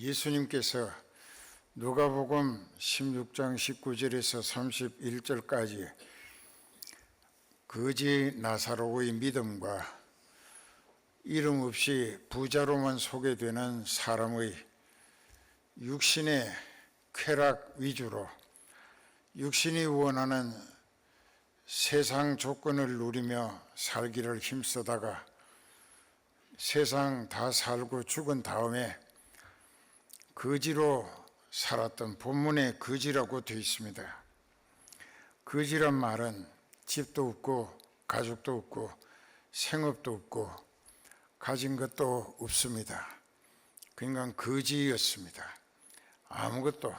예수님께서 누가복음 16장 19절에서 31절까지 거지 나사로의 믿음과 이름 없이 부자로만 소개되는 사람의 육신의 쾌락 위주로 육신이 원하는 세상 조건을 누리며 살기를 힘쓰다가 세상 다 살고 죽은 다음에 거지로 살았던 본문에 거지라고 되어 있습니다. 거지란 말은 집도 없고 가족도 없고 생업도 없고 가진 것도 없습니다. 그러니까 거지였습니다. 아무것도.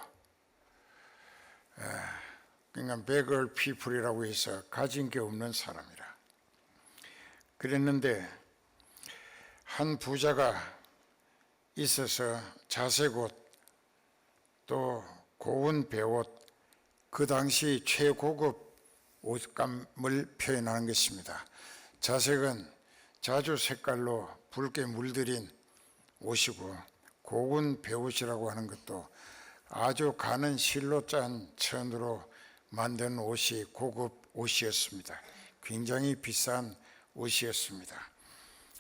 그러니까 beggar people이라고 해서 가진 게 없는 사람이라. 그랬는데 한 부자가 있어서 자색옷 또 고운 배옷, 그 당시 최고급 옷감을 표현하는 것입니다. 자색은 자주 색깔로 붉게 물들인 옷이고 고운 배옷이라고 하는 것도 아주 가는 실로 짠 천으로 만든 옷이 고급 옷이었습니다. 굉장히 비싼 옷이었습니다.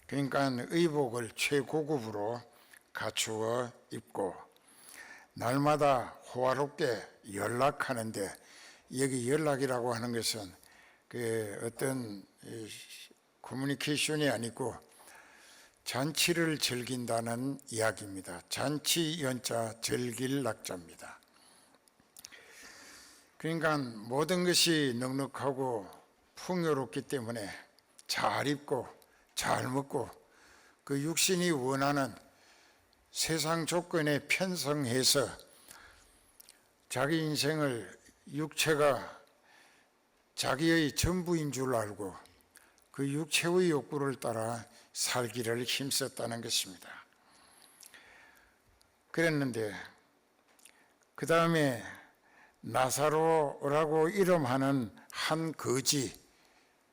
그러니까 의복을 최고급으로 갖추어 입고 날마다 호화롭게 연락하는데, 여기 연락이라고 하는 것은 어떤 커뮤니케이션이 아니고 잔치를 즐긴다는 이야기입니다. 잔치 연자 즐길 낙자입니다. 그러니까 모든 것이 넉넉하고 풍요롭기 때문에 잘 입고 잘 먹고 그 육신이 원하는 세상 조건에 편성해서 자기 인생을 육체가 자기의 전부인 줄 알고 그 육체의 욕구를 따라 살기를 힘썼다는 것입니다. 그랬는데 그 다음에 나사로라고 이름하는 한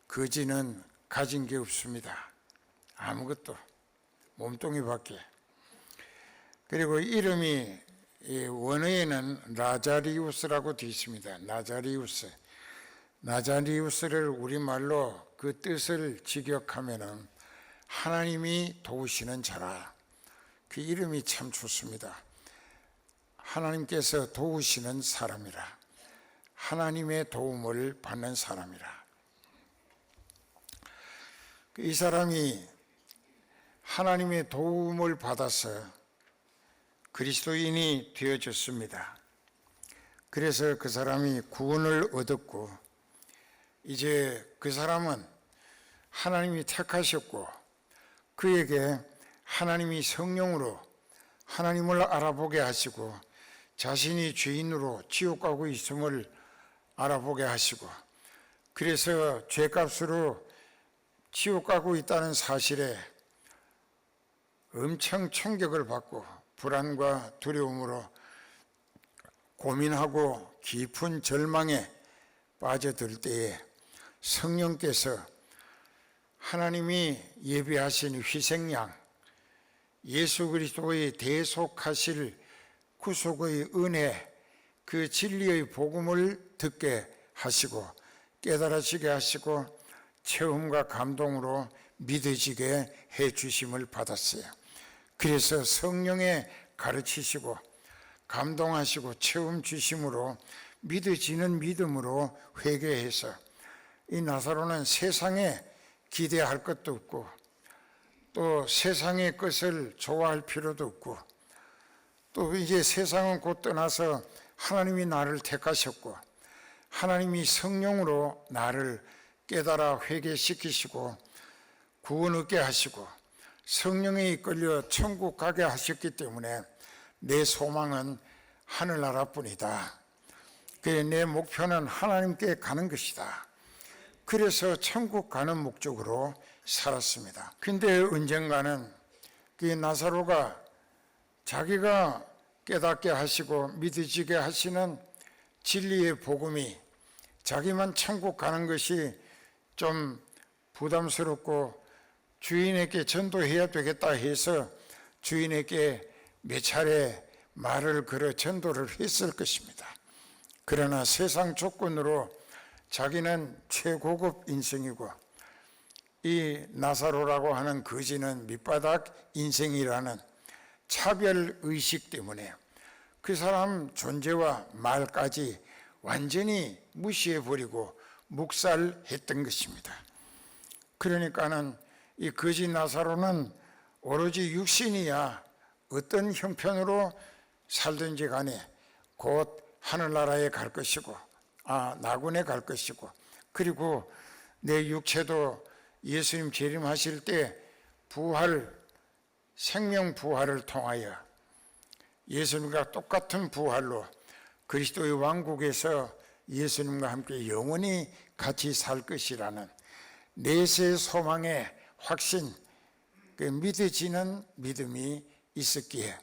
거지는 가진 게 없습니다. 아무것도, 몸뚱이밖에. 그리고 이름이 원어에는 라자리우스라고 되어 있습니다. 나자리우스를 우리말로 그 뜻을 직역하면은 하나님이 도우시는 자라. 그 이름이 참 좋습니다. 하나님께서 도우시는 사람이라. 하나님의 도움을 받는 사람이라. 이 사람이 하나님의 도움을 받아서 그리스도인이 되어졌습니다. 그래서 그 사람이 구원을 얻었고, 이제 그 사람은 하나님이 택하셨고 그에게 하나님이 성령으로 하나님을 알아보게 하시고 자신이 죄인으로 지옥 가고 있음을 알아보게 하시고, 그래서 죄값으로 지옥 가고 있다는 사실에 엄청 충격을 받고 불안과 두려움으로 고민하고 깊은 절망에 빠져들 때에 성령께서 하나님이 예비하신 희생양 예수 그리스도의 대속하실 구속의 은혜, 그 진리의 복음을 듣게 하시고 깨달아지게 하시고 체험과 감동으로 믿어지게 해 주심을 받았어요. 그래서 성령에 가르치시고 감동하시고 체험 주심으로 믿어지는 믿음으로 회개해서, 이 나사로는 세상에 기대할 것도 없고 또 세상의 것을 좋아할 필요도 없고 또 이제 세상은 곧 떠나서 하나님이 나를 택하셨고 하나님이 성령으로 나를 깨달아 회개시키시고 구원 얻게 하시고 성령에 이끌려 천국 가게 하셨기 때문에 내 소망은 하늘나라뿐이다. 그래, 내 목표는 하나님께 가는 것이다. 그래서 천국 가는 목적으로 살았습니다. 근데 언젠가는 그 나사로가 자기가 깨닫게 하시고 믿어지게 하시는 진리의 복음이 자기만 천국 가는 것이 좀 부담스럽고 주인에게 전도해야 되겠다 해서 주인에게 몇 차례 말을 걸어 전도를 했을 것입니다. 그러나 세상 조건으로 자기는 최고급 인생이고 이 나사로라고 하는 거지는 밑바닥 인생이라는 차별의식 때문에 그 사람 존재와 말까지 완전히 무시해버리고 묵살했던 것입니다. 그러니까는 이 거지 나사로는 오로지 육신이야 어떤 형편으로 살든지 간에 곧 하늘나라에 갈 것이고 나군에 갈 것이고 그리고 내 육체도 예수님 재림하실 때 부활, 생명 부활을 통하여 예수님과 똑같은 부활로 그리스도의 왕국에서 예수님과 함께 영원히 같이 살 것이라는 내세 소망의 확신, 그 믿어지는 믿음이 있었기에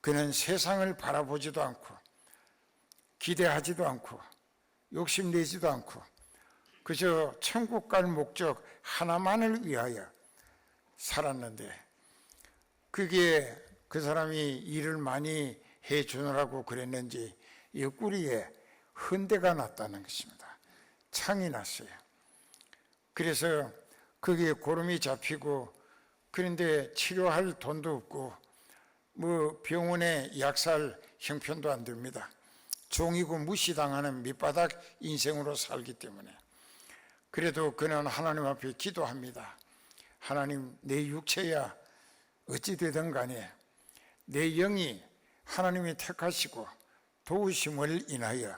그는 세상을 바라보지도 않고 기대하지도 않고 욕심내지도 않고 그저 천국 갈 목적 하나만을 위하여 살았는데 그게 그 사람이 일을 많이 해주느라고 그랬는지 옆구리에 흔대가 났다는 것입니다. 창이 났어요. 그래서 거기에 고름이 잡히고 그런데 치료할 돈도 없고 뭐 병원에 약살 형편도 안 됩니다. 종이고 무시당하는 밑바닥 인생으로 살기 때문에 그래도 그는 하나님 앞에 기도합니다. 하나님, 내 육체야 어찌 되든 간에 내 영이 하나님이 택하시고 도우심을 인하여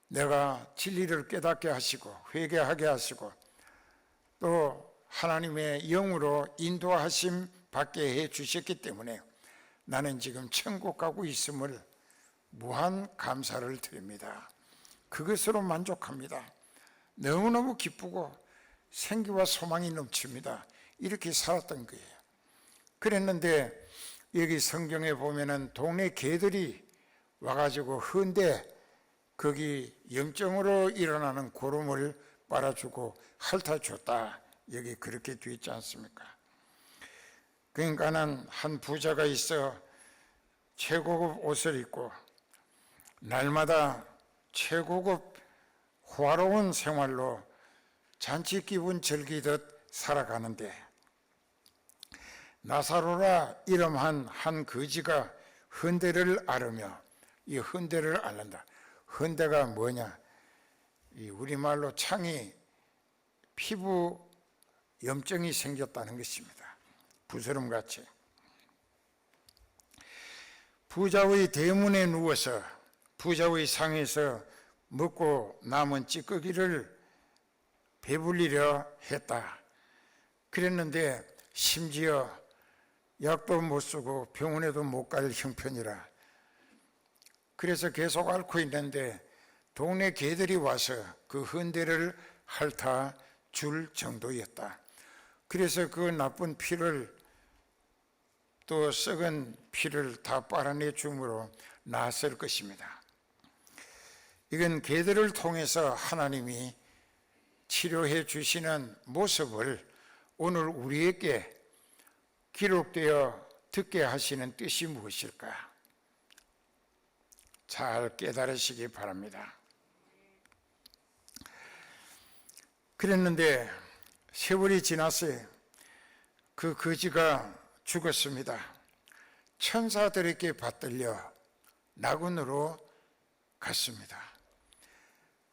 내가 진리를 깨닫게 하시고 회개하게 하시고 또 하나님의 영으로 인도하심 받게 해 주셨기 때문에 나는 지금 천국 가고 있음을 무한 감사를 드립니다. 그것으로 만족합니다. 너무너무 기쁘고 생기와 소망이 넘칩니다. 이렇게 살았던 거예요. 그랬는데 여기 성경에 보면은 동네 개들이 와가지고 헌데 거기 영적으로 일어나는 고름을 빨아주고 핥아줬다. 여기 그렇게 돼 있지 않습니까? 그러니까는 한 부자가 있어 최고급 옷을 입고 날마다 최고급 호화로운 생활로 잔치 기분 즐기듯 살아가는데 나사로라 이름한 한 거지가 헌대를 앓으며 이 헌대를 앓는다. 헌대가 뭐냐? 이 우리말로 창이 피부 염증이 생겼다는 것입니다. 부스럼같이. 부자의 대문에 누워서 부자의 상에서 먹고 남은 찌꺼기를 배불리려 했다. 그랬는데 심지어 약도 못 쓰고 병원에도 못 갈 형편이라 그래서 계속 앓고 있는데 동네 개들이 와서 그 헌대를 핥아 줄 정도였다. 그래서 그 나쁜 피를 또 썩은 피를 다 빨아내 줌으로 나았을 것입니다. 이건 개들을 통해서 하나님이 치료해 주시는 모습을 오늘 우리에게 기록되어 듣게 하시는 뜻이 무엇일까? 잘 깨달으시기 바랍니다. 그랬는데 세월이 지났어요. 그 거지가 죽었습니다. 천사들에게 받들려 낙원으로 갔습니다.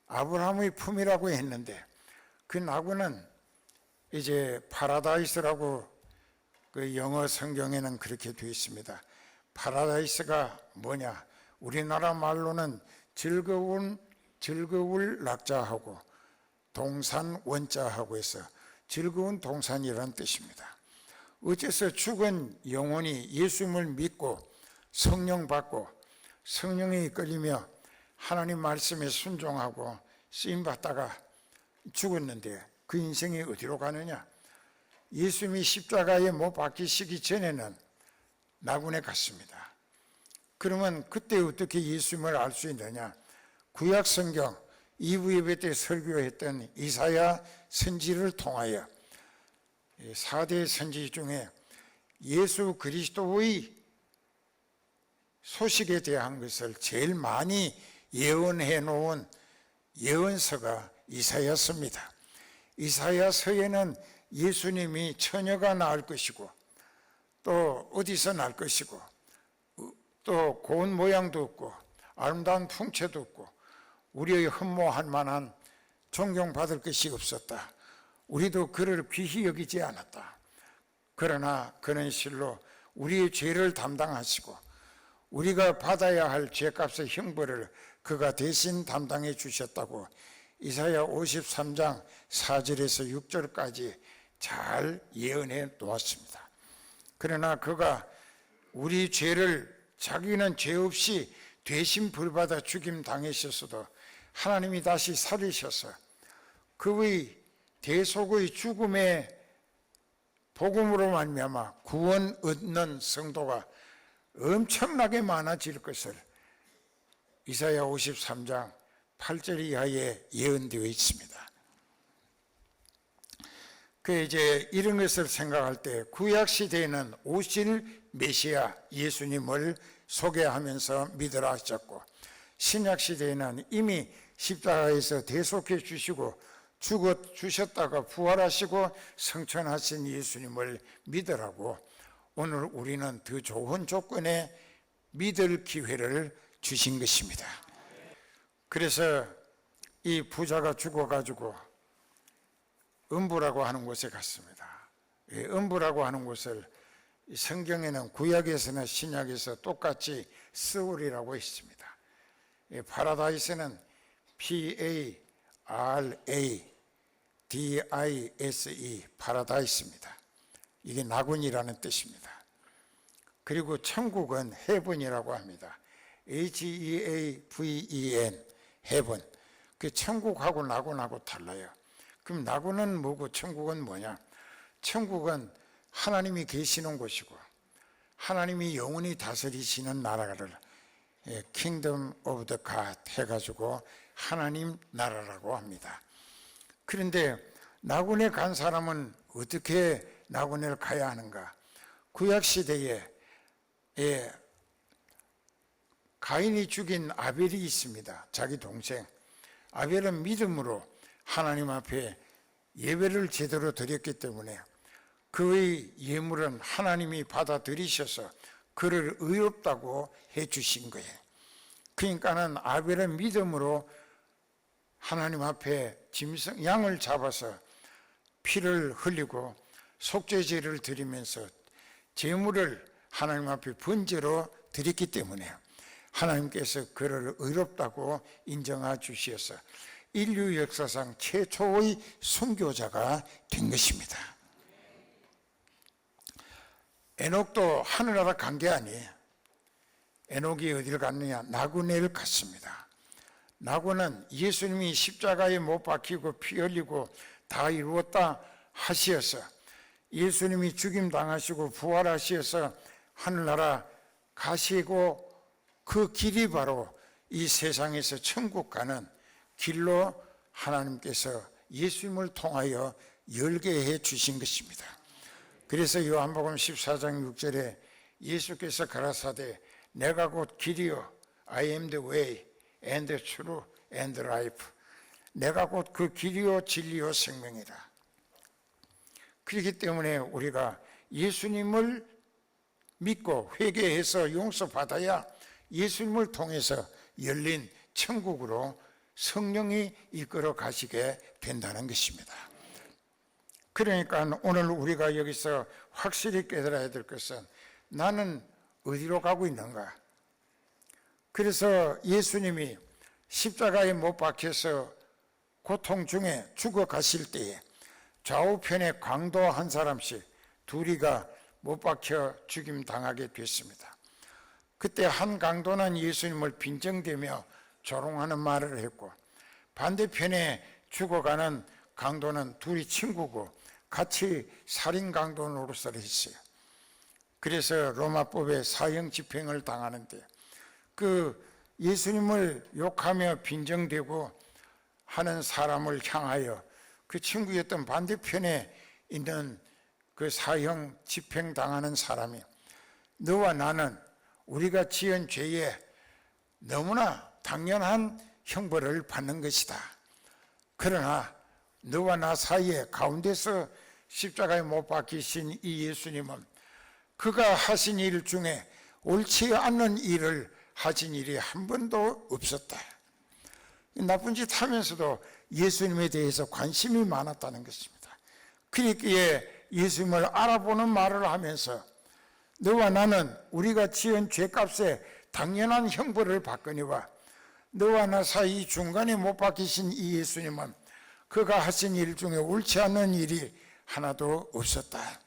아브라함의 품이라고 했는데 그 낙원은 이제 파라다이스라고 그 영어 성경에는 그렇게 되어 있습니다. 파라다이스가 뭐냐? 우리나라 말로는 즐거울 낙자하고 동산 원자하고 해서 즐거운 동산이라는 뜻입니다. 어째서 죽은 영혼이 예수님을 믿고 성령 받고 성령에 이끌리며 하나님 말씀에 순종하고 쓰임받다가 죽었는데 그 인생이 어디로 가느냐? 예수님이 십자가에 못 박히시기 전에는 낙원에 갔습니다. 그러면 그때 어떻게 예수님을 알 수 있느냐? 구약 성경 2부 예배 때 설교했던 이사야 선지를 통하여 4대 선지 중에 예수 그리스도의 소식에 대한 것을 제일 많이 예언해 놓은 예언서가 이사야서입니다. 이사야서에는 예수님이 처녀가 낳을 것이고 또 어디서 날 것이고 또 고운 모양도 없고 아름다운 풍채도 없고 우리의 흠모할 만한 존경받을 것이 없었다. 우리도 그를 귀히 여기지 않았다. 그러나 그는 실로 우리의 죄를 담당하시고 우리가 받아야 할 죄값의 형벌을 그가 대신 담당해 주셨다고 이사야 53장 4절에서 6절까지 잘 예언해 놓았습니다. 그러나 그가 우리 죄를 자기는 죄 없이 대신 벌받아 죽임 당하셨어도 하나님이 다시 살리셔서 그의 대속의 죽음의 복음으로 말미암아 구원 얻는 성도가 엄청나게 많아질 것을 이사야 53장 8절 이하에 예언되어 있습니다. 이제 이런 것을 생각할 때 구약 시대에는 오실 메시아 예수님을 소개하면서 믿으라 하셨고 신약 시대에는 이미 십자가에서 대속해 주시고 죽어 주셨다가 부활하시고 성천하신 예수님을 믿으라고 오늘 우리는 더 좋은 조건에 믿을 기회를 주신 것입니다. 그래서 이 부자가 죽어가지고 음부라고 하는 곳에 갔습니다. 음부라고 하는 곳을 성경에는 구약에서나 신약에서 똑같이 스올이라고 했습니다. 파라다이스는 Paradise 파라다이스입니다. 이게 나군이라는 뜻입니다. 그리고 천국은 헤븐이라고 합니다. Heaven 헤븐. 그 천국하고 나군하고 달라요. 그럼 나군은 뭐고 천국은 뭐냐? 천국은 하나님이 계시는 곳이고 하나님이 영원히 다스리시는 나라를 Kingdom of the God 해가지고 하나님 나라라고 합니다. 그런데 나군에 간 사람은 어떻게 나군에 가야 하는가? 구약시대에 가인이 죽인 아벨이 있습니다. 자기 동생. 아벨은 믿음으로 하나님 앞에 예배를 제대로 드렸기 때문에 그의 예물은 하나님이 받아들이셔서 그를 의롭다고 해주신 거예요. 그러니까는 아벨은 믿음으로 하나님 앞에 양을 잡아서 피를 흘리고 속죄제를 드리면서 제물을 하나님 앞에 번제로 드렸기 때문에 하나님께서 그를 의롭다고 인정해 주셔서 인류 역사상 최초의 순교자가 된 것입니다. 에녹도 하늘나라 간 게 아니에요. 에녹이 어디를 갔느냐? 나군에를 갔습니다. 나군은 예수님이 십자가에 못 박히고 피 흘리고 다 이루었다 하시어서 예수님이 죽임 당하시고 부활하시어서 하늘나라 가시고 그 길이 바로 이 세상에서 천국 가는 길로 하나님께서 예수님을 통하여 열게 해 주신 것입니다. 그래서 요한복음 14장 6절에 예수께서 가라사대 내가 곧 길이요 I am the way and the truth and the life. 내가 곧 그 길이요 진리요 생명이라. 그렇기 때문에 우리가 예수님을 믿고 회개해서 용서받아야 예수님을 통해서 열린 천국으로 성령이 이끌어 가시게 된다는 것입니다. 그러니까 오늘 우리가 여기서 확실히 깨달아야 될 것은 나는 어디로 가고 있는가? 그래서 예수님이 십자가에 못 박혀서 고통 중에 죽어 가실 때에 좌우편에 강도 한 사람씩 둘이가 못 박혀 죽임 당하게 됐습니다. 그때 한 강도는 예수님을 빈정대며 조롱하는 말을 했고 반대편에 죽어가는 강도는 둘이 친구고 같이 살인 강도 노릇을 했어요. 그래서 로마법에 사형 집행을 당하는데 그 예수님을 욕하며 빈정대고 하는 사람을 향하여 그 친구였던 반대편에 있는 그 사형 집행 당하는 사람이 너와 나는 우리가 지은 죄에 너무나 당연한 형벌을 받는 것이다. 그러나 너와 나 사이에 가운데서 십자가에 못 박히신 이 예수님은 그가 하신 일 중에 옳지 않는 일을 하신 일이 한 번도 없었다. 나쁜 짓 하면서도 예수님에 대해서 관심이 많았다는 것입니다. 그렇기에 예수님을 알아보는 말을 하면서 너와 나는 우리가 지은 죄값에 당연한 형벌을 받거니와 너와 나 사이 중간에 못 박히신 이 예수님은 그가 하신 일 중에 옳지 않는 일이 하나도 없었다.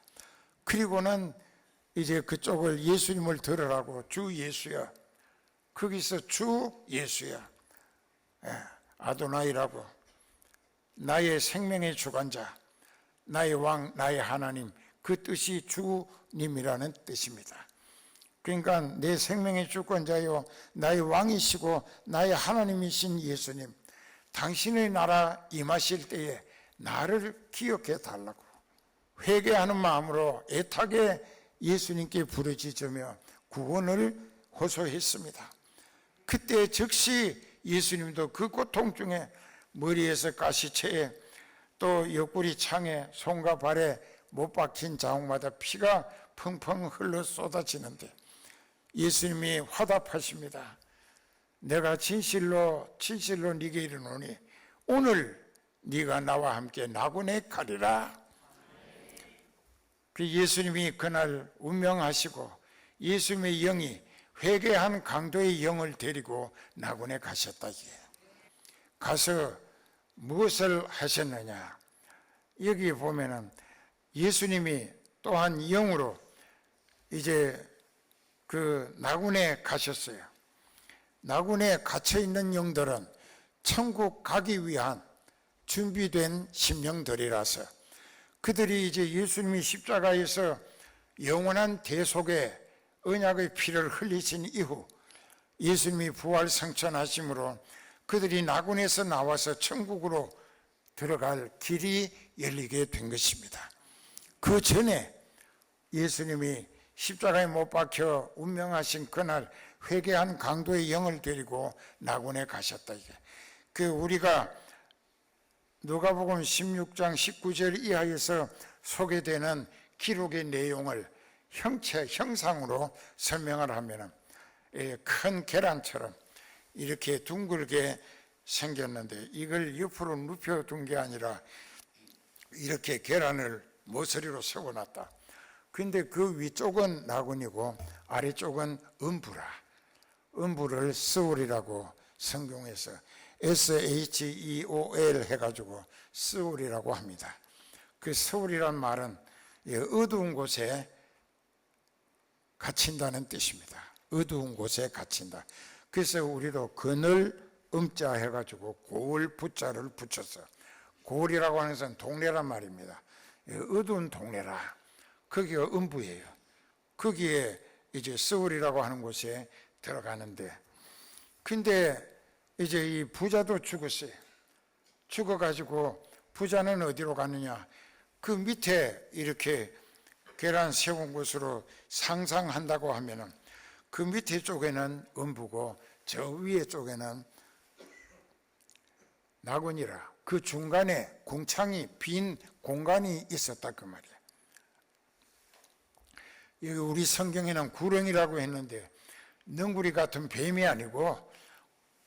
그리고는 이제 그쪽을 예수님을 들으라고 주 예수야, 거기서 주 예수야, 아도나이라고, 나의 생명의 주관자, 나의 왕, 나의 하나님, 그 뜻이 주님이라는 뜻입니다. 그러니까 내 생명의 주권자요 나의 왕이시고 나의 하나님이신 예수님, 당신의 나라 임하실 때에 나를 기억해 달라고 회개하는 마음으로 애타게 예수님께 부르짖으며 구원을 호소했습니다. 그때 즉시 예수님도 그 고통 중에 머리에서 가시체에 또 옆구리 창에 손과 발에 못 박힌 자국마다 피가 펑펑 흘러 쏟아지는데 예수님이 화답하십니다. 내가 진실로 네게 이르노니 오늘 네가 나와 함께 낙원에 가리라. 그 예수님이 그날 운명하시고 예수님의 영이 회개한 강도의 영을 데리고 낙원에 가셨다. 가서 무엇을 하셨느냐? 여기 보면은 예수님이 또한 영으로 이제 그 낙원에 가셨어요. 낙원에 갇혀 있는 영들은 천국 가기 위한 준비된 심령들이라서 그들이 이제 예수님이 십자가에서 영원한 대속의 언약의 피를 흘리신 이후 예수님이 부활 성천하심으로 그들이 낙원에서 나와서 천국으로 들어갈 길이 열리게 된 것입니다. 그 전에 예수님이 십자가에 못 박혀 운명하신 그날 회개한 강도의 영을 데리고 낙원에 가셨다. 그 우리가 누가복음 16장 19절 이하에서 소개되는 기록의 내용을 형상으로 설명을 하면 큰 계란처럼 이렇게 둥글게 생겼는데 이걸 옆으로 눕혀둔 게 아니라 이렇게 계란을 모서리로 세워놨다. 근데 그 위쪽은 낙원이고 아래쪽은 음부라. 음부를 스올이라고 성경에서 SHEOL 해가지고 스올이라고 합니다. 그 스올이란 말은 어두운 곳에 갇힌다는 뜻입니다. 어두운 곳에 갇힌다. 그래서 우리도 그늘 음자 해가지고 고을 부자를 붙여서 고을이라고 하는 것은 동네란 말입니다. 어두운 동네라. 거기가 음부예요. 거기에 이제 스올이라고 하는 곳에 들어가는데 근데 이제 이 부자도 죽었어요. 죽어가지고 부자는 어디로 가느냐? 그 밑에 이렇게 계란 세운 곳으로 상상한다고 하면은 그 밑에 쪽에는 음부고 저 위에 쪽에는 낙원이라 그 중간에 궁창이 빈 공간이 있었다 그 말이야. 여기 우리 성경에는 구렁이라고 했는데 능구리 같은 뱀이 아니고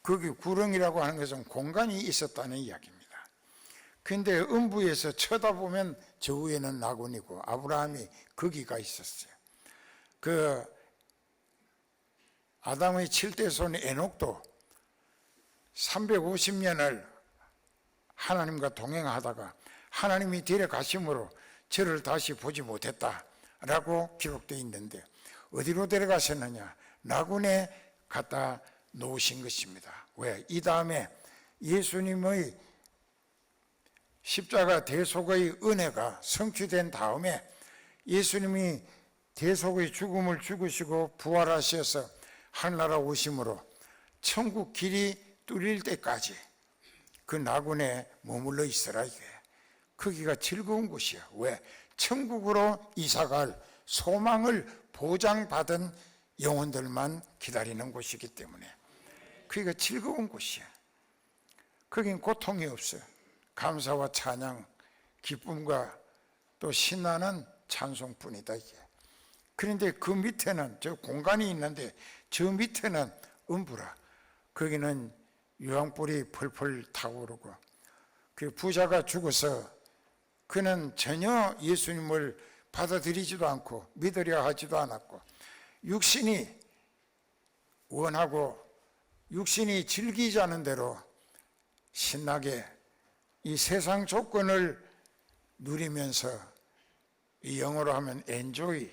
거기 구렁이라고 하는 것은 공간이 있었다는 이야기입니다. 근데 음부에서 쳐다보면 저 위에는 낙원이고 아브라함이 거기가 있었어요. 그 아담의 7대 손 에녹도 350년을 하나님과 동행하다가 하나님이 데려가심으로 저를 다시 보지 못했다라고 기록되어 있는데 어디로 데려가셨느냐? 낙원에 갖다 놓으신 것입니다. 왜? 이 다음에 예수님의 십자가 대속의 은혜가 성취된 다음에 예수님이 대속의 죽음을 죽으시고 부활하셔서 하늘나라 오심으로 천국 길이 뚫릴 때까지 그 낙원에 머물러 있으라 이게. 거기가 즐거운 곳이야. 왜? 천국으로 이사갈 소망을 보장받은 영혼들만 기다리는 곳이기 때문에 그게 즐거운 곳이야. 거긴 고통이 없어요. 감사와 찬양, 기쁨과 또 신나는 찬송뿐이다 이게. 그런데 그 밑에는 저 공간이 있는데 저 밑에는 음부라. 거기는 유황불이 펄펄 타오르고 그 부자가 죽어서 그는 전혀 예수님을 받아들이지도 않고 믿으려 하지도 않았고 육신이 원하고 육신이 즐기지 않은 대로 신나게 이 세상 조건을 누리면서 이 영어로 하면 enjoy,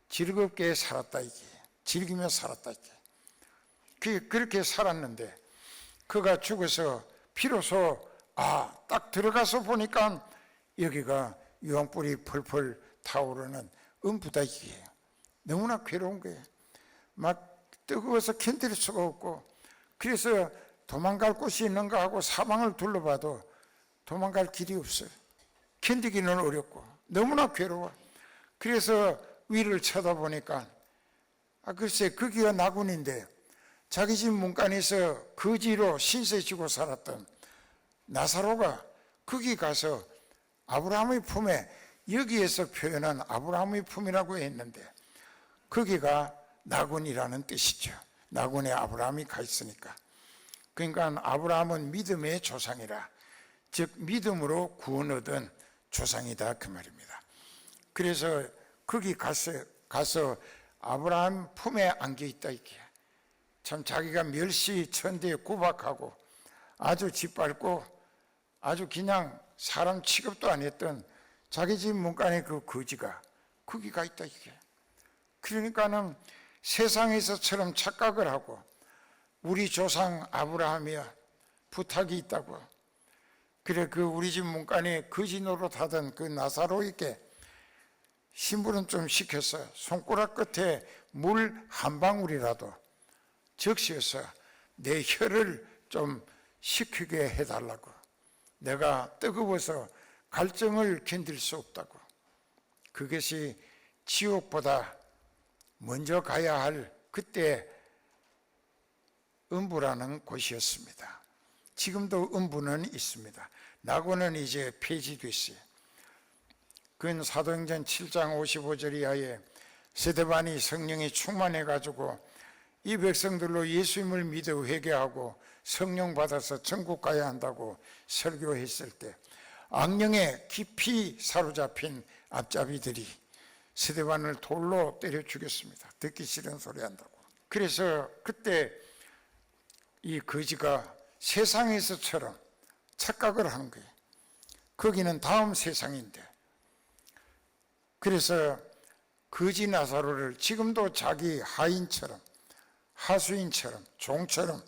즐겁게 살았다 이게. 즐기며 살았다 이게. 그렇게 살았는데 그가 죽어서 비로소 딱 들어가서 보니까 여기가 유황불이 펄펄 타오르는 음부다 이게. 너무나 괴로운 거예요. 막 뜨거워서 견딜 수가 없고 그래서 도망갈 곳이 있는가 하고 사방을 둘러봐도 도망갈 길이 없어요. 견디기는 어렵고 너무나 괴로워. 그래서 위를 쳐다보니까 글쎄 거기가 나군인데 자기 집 문간에서 거지로 신세 지고 살았던 나사로가 거기 가서 아브라함의 품에, 여기에서 표현한 아브라함의 품이라고 했는데 거기가 나군이라는 뜻이죠. 나군에 아브라함이 가 있으니까. 그러니까 아브라함은 믿음의 조상이라, 즉 믿음으로 구원 얻은 조상이다 그 말입니다. 그래서 거기 가서 아브라함 품에 안겨 있다 이게. 참 자기가 멸시 천대에 구박하고 아주 짓밟고 아주 그냥 사람 취급도 안 했던 자기 집 문간에 그 거지가 거기 가 있다 이게. 그러니까는 세상에서처럼 착각을 하고 우리 조상 아브라함이야 부탁이 있다고. 그래 그 우리 집 문간에 거지 노릇하던 그 나사로에게 심부름 좀 시켜서 손가락 끝에 물 한 방울이라도 적셔서 내 혀를 좀 식히게 해달라고. 내가 뜨거워서 갈증을 견딜 수 없다고. 그것이 지옥보다 먼저 가야 할 그때 음부라는 곳이었습니다. 지금도 음부는 있습니다. 낙원은 이제 폐지됐어요. 그건 사도행전 7장 55절 이하에 스데반이 성령이 충만해가지고 이 백성들로 예수님을 믿어 회개하고 성령 받아서 천국 가야 한다고 설교했을 때 악령에 깊이 사로잡힌 앞잡이들이 스데반을 돌로 때려 죽였습니다. 듣기 싫은 소리 한다고. 그래서 그때 이 거지가 세상에서처럼 착각을 하는 거예요. 거기는 다음 세상인데. 그래서 거지 나사로를 지금도 자기 하인처럼, 하수인처럼, 종처럼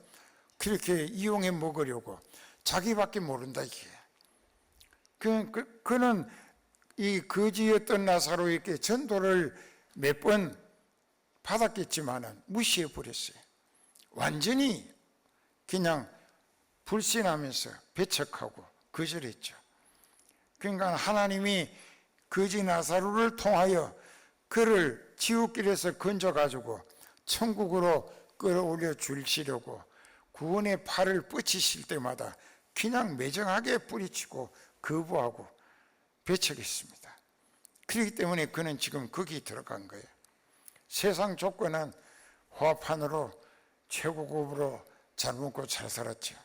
그렇게 이용해 먹으려고 자기밖에 모른다 이게. 그는 이 거지였던 나사로에게 전도를 몇 번 받았겠지만은 무시해 버렸어요. 완전히 그냥 불신하면서 배척하고 거절했죠. 그러니까 하나님이 거지 나사로를 통하여 그를 지옥길에서 건져가지고 천국으로 끌어올려 주시려고 구원의 팔을 뻗치실 때마다 그냥 매정하게 뿌리치고 거부하고 배척했습니다. 그렇기 때문에 그는 지금 거기 들어간 거예요. 세상 조건은 화판으로 최고급으로 잘 먹고 잘 살았죠.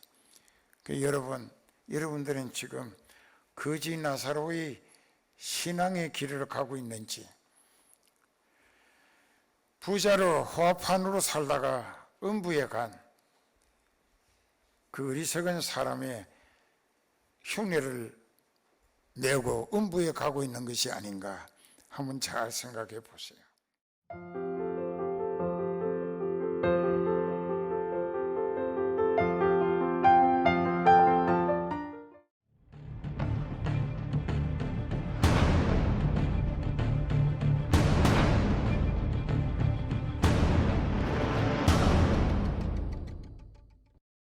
여러분들은 지금 거지 나사로의 신앙의 길을 가고 있는지, 부자로 화판으로 살다가 음부에 간 그 어리석은 사람의 흉내를 내고 음부에 가고 있는 것이 아닌가 한번 잘 생각해 보세요.